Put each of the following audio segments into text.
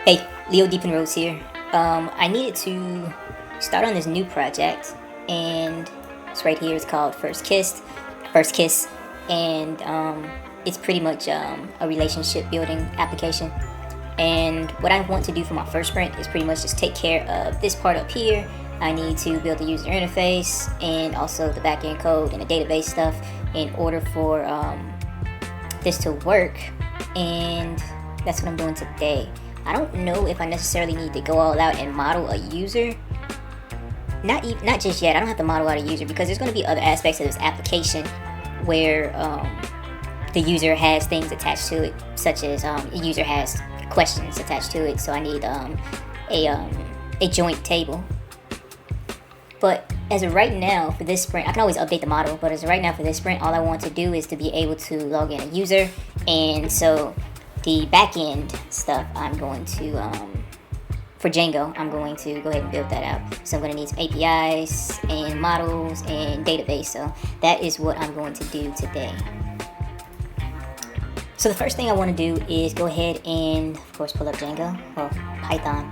Hey, Leo Deep in Rose here. I needed to start on this new project, and it's right here. It's called First Kiss, and it's pretty much a relationship building application. And what I want to do for my first sprint is pretty much just take care of this part up here. I need to build the user interface and also the backend code and the database stuff in order for this to work, and that's what I'm doing today. I don't know if I necessarily need to go all out and model a user. Not just yet. I don't have to model out a user because there's going to be other aspects of this application where the user has things attached to it, such as a user has questions attached to it. So I need a joint table. But as of right now, for this sprint, I can always update the model. But as of right now, for this sprint, all I want to do is to be able to log in a user, and so the backend stuff, I'm going to, for Django, I'm going to go ahead and build that out. So I'm going to need some APIs and models and database. So that is what I'm going to do today. So the first thing I want to do is go ahead and, of course, pull up Django, or Python,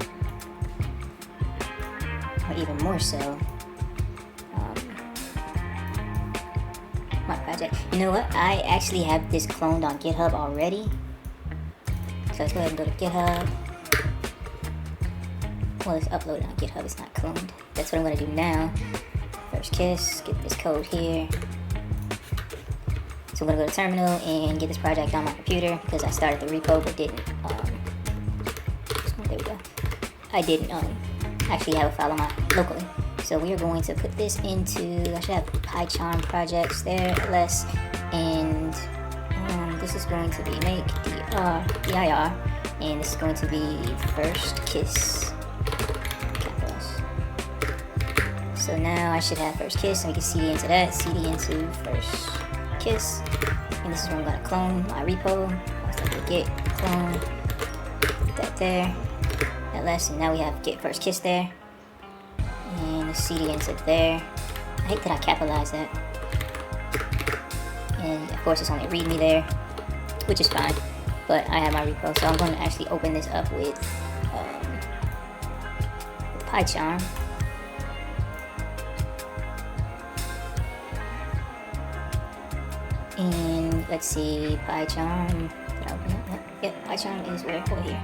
or even more so, my project. You know what? I actually have this cloned on GitHub already. So let's go ahead and go to GitHub. Well, it's uploaded on GitHub, it's not cloned. That's what I'm going to do now. First kiss, get this code here. So I'm going to go to terminal and get this project on my computer because I started the repo but didn't, there we go. I didn't actually have a file on my locally. So we are going to put this into, I should have PyCharm projects there, ls, and this is going to be make dir, and this is going to be first kiss, capitals. So now I should have first kiss, and we can cd into that, cd into first kiss, and this is where I'm going to clone my repo. So I'm going to get clone, put that there, ls, and now we have get first kiss there, and cd into there. I hate that I capitalized that. And of course it's only a readme there, which is fine, but I have my repo, so I'm going to actually open this up with PyCharm. And let's see, PyCharm, did I open it? Yep, PyCharm is right over here.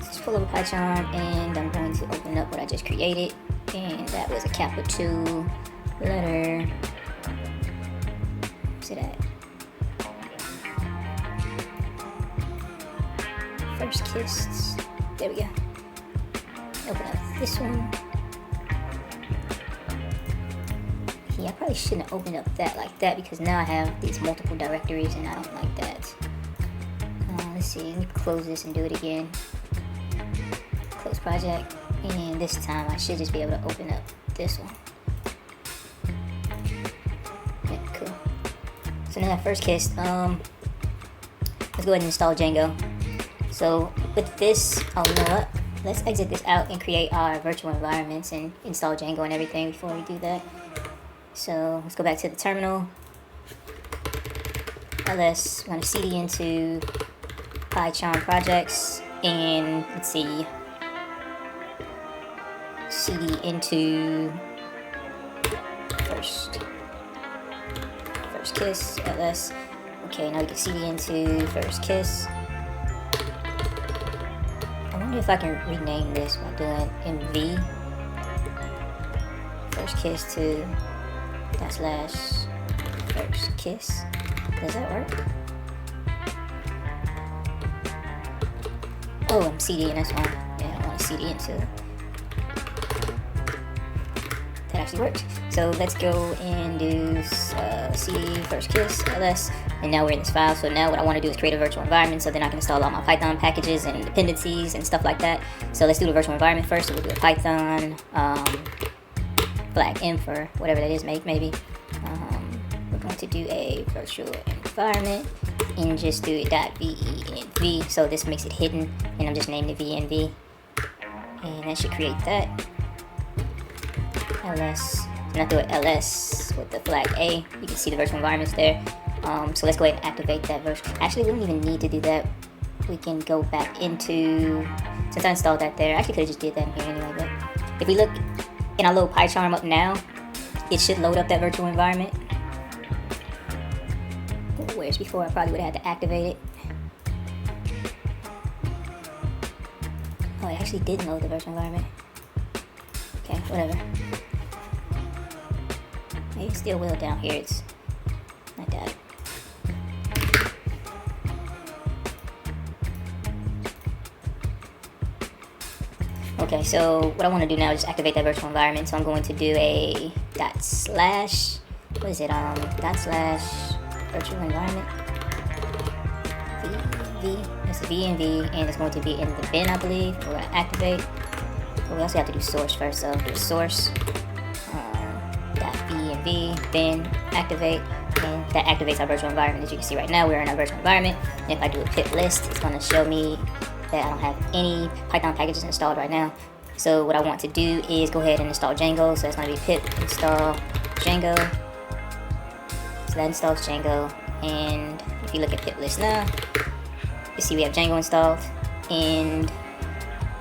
Let's pull up PyCharm, and I'm going to open up what I just created, and that was a capital 2 letter. Where's it at? First kiss. There we go. Open up this one. Yeah, I probably shouldn't have opened up that like that because now I have these multiple directories and I don't like that. Let's see, let me close this and do it again. Close project, and this time I should just be able to open up this one. Yeah, cool. So now that first kiss, let's go ahead and install Django. So with this, oh, you know what? Let's exit this out and create our virtual environments and install Django and everything before we do that. So let's go back to the terminal. ls, we're going to cd into PyCharm projects, and let's see, cd into first kiss, ls. Okay, now we can cd into first kiss. I wonder if I can rename this by doing mv first kiss to / first kiss. Does that work? Oh, I'm CDing, that's why. Yeah, I don't want to CD into. That actually worked. So let's go and do cd first kiss ls, and now we're in this file. So now what I want to do is create a virtual environment so then I can install all my Python packages and dependencies and stuff like that. So let's do the virtual environment first. So we'll do a Python flag m for whatever that is, maybe. We're going to do a virtual environment and just do it .venv. So this makes it hidden, and I'm just naming it venv, and that should create that. ls, and I do it ls with the flag a. You can see the virtual environments there. So let's go ahead and activate that version. Actually, we don't even need to do that. we can go back into, since I installed that there, I actually could have just did that in here anyway, but if we look in our little PyCharm up now, it should load up that virtual environment. Whereas before I probably would have had to activate it. Oh, it actually didn't load the virtual environment. Okay, whatever. Maybe it still will down here. It's not that. Okay, so what I want to do now is just activate that virtual environment. So I'm going to do a /, what is it? /virtual environment. V. It's VNV, and it's going to be in the bin, I believe. We're going to activate. But we also have to do source first, so do source. .VNV, bin, activate, and that activates our virtual environment. As you can see right now, we're in our virtual environment. And if I do a pip list, it's going to show me that I don't have any Python packages installed right now. So what I want to do is go ahead and install Django. So it's going to be pip install Django. So that installs Django. And if you look at pip list now, you see we have Django installed. And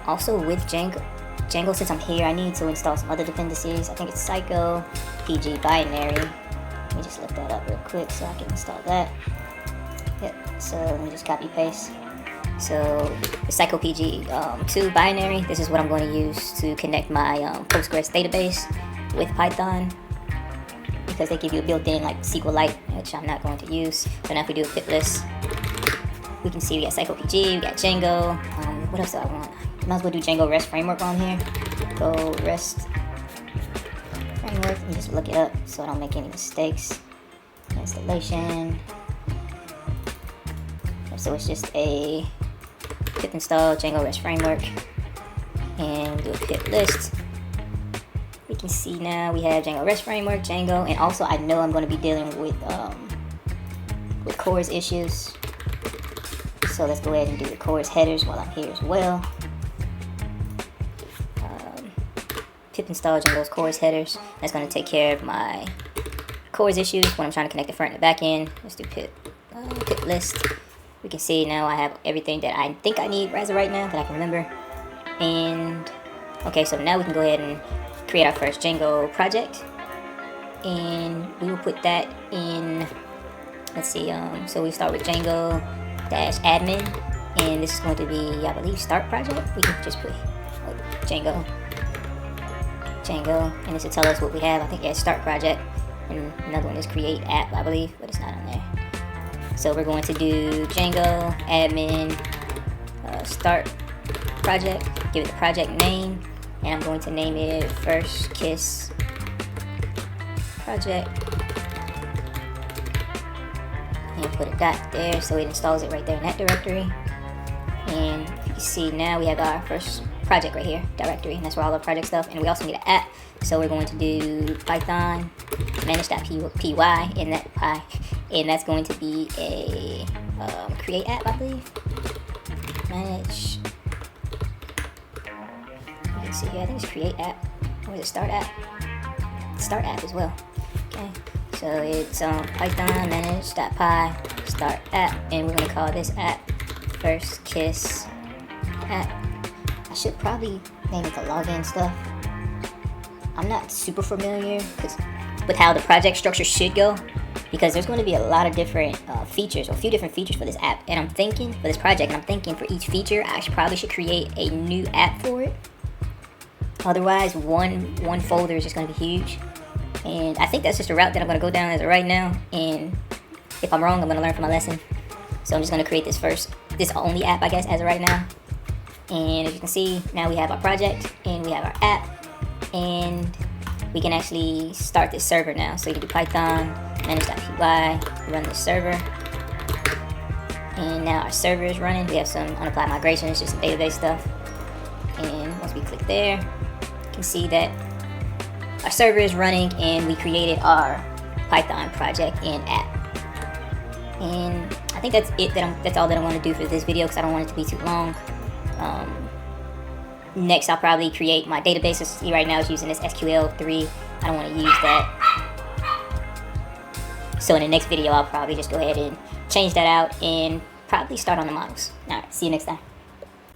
also with Django, since I'm here, I need to install some other dependencies. I think it's Psycho, PG, binary. Let me just look that up real quick so I can install that. Yep, so let me just copy paste. So the Psycho PG 2 binary, this is what I'm going to use to connect my Postgres database with Python, because they give you a built-in like SQLite, which I'm not going to use. So now if we do a pip list, we can see we got Psycho PG, we got Django. What else do I want? Might as well do Django REST framework on here. Go REST framework. Let me just look it up so I don't make any mistakes. Installation. So it's just a pip install Django REST framework, and do a pip list. We can see now we have Django REST framework, Django, and also I know I'm going to be dealing with CORS issues. So let's go ahead and do the CORS headers while I'm here as well. Pip install Django's CORS headers. That's going to take care of my CORS issues when I'm trying to connect the front and the back end. Let's do pip list. We can see now I have everything that I think I need as of right now that I can remember. And okay, so now we can go ahead and create our first Django project, and we will put that in. Let's see. So we start with Django -admin, and this is going to be, I believe, start project. We can just put Django, and this will tell us what we have. I think it's start project, and another one is create app, I believe, but it's not on there. So we're going to do Django admin start project, give it the project name, and I'm going to name it First Kiss project, and put a dot there so it installs it right there in that directory. And you can see now we have our first project right here, directory, and that's where all the project stuff. And we also need an app, so we're going to do Python manage.py in that py, and that's going to be a create app, I believe. Manage. You can see here, I think it's create app, or is it start app? Start app as well. Okay, so it's Python manage.py start app, and we're going to call this app First Kiss app. I should probably name it the login stuff. I'm not super familiar with how the project structure should go, because there's going to be a lot of different features, or a few different features for this app. And I'm thinking for this project, and I'm thinking for each feature, I probably should create a new app for it. Otherwise, one folder is just going to be huge. And I think that's just a route that I'm going to go down as of right now. And if I'm wrong, I'm going to learn from my lesson. So I'm just going to create this only app, I guess, as of right now. And as you can see, now we have our project and we have our app, and we can actually start this server now. So you can do Python manage.py, run this server, and now our server is running. We have some unapplied migrations, just some database stuff. And once we click there, you can see that our server is running, and we created our Python project and app. And I think that's it. That's all that I want to do for this video, because I don't want it to be too long. Next, I'll probably create my database. See, right now it's using this SQL3. I don't want to use that. So in the next video, I'll probably just go ahead and change that out and probably start on the models. All right, see you next time.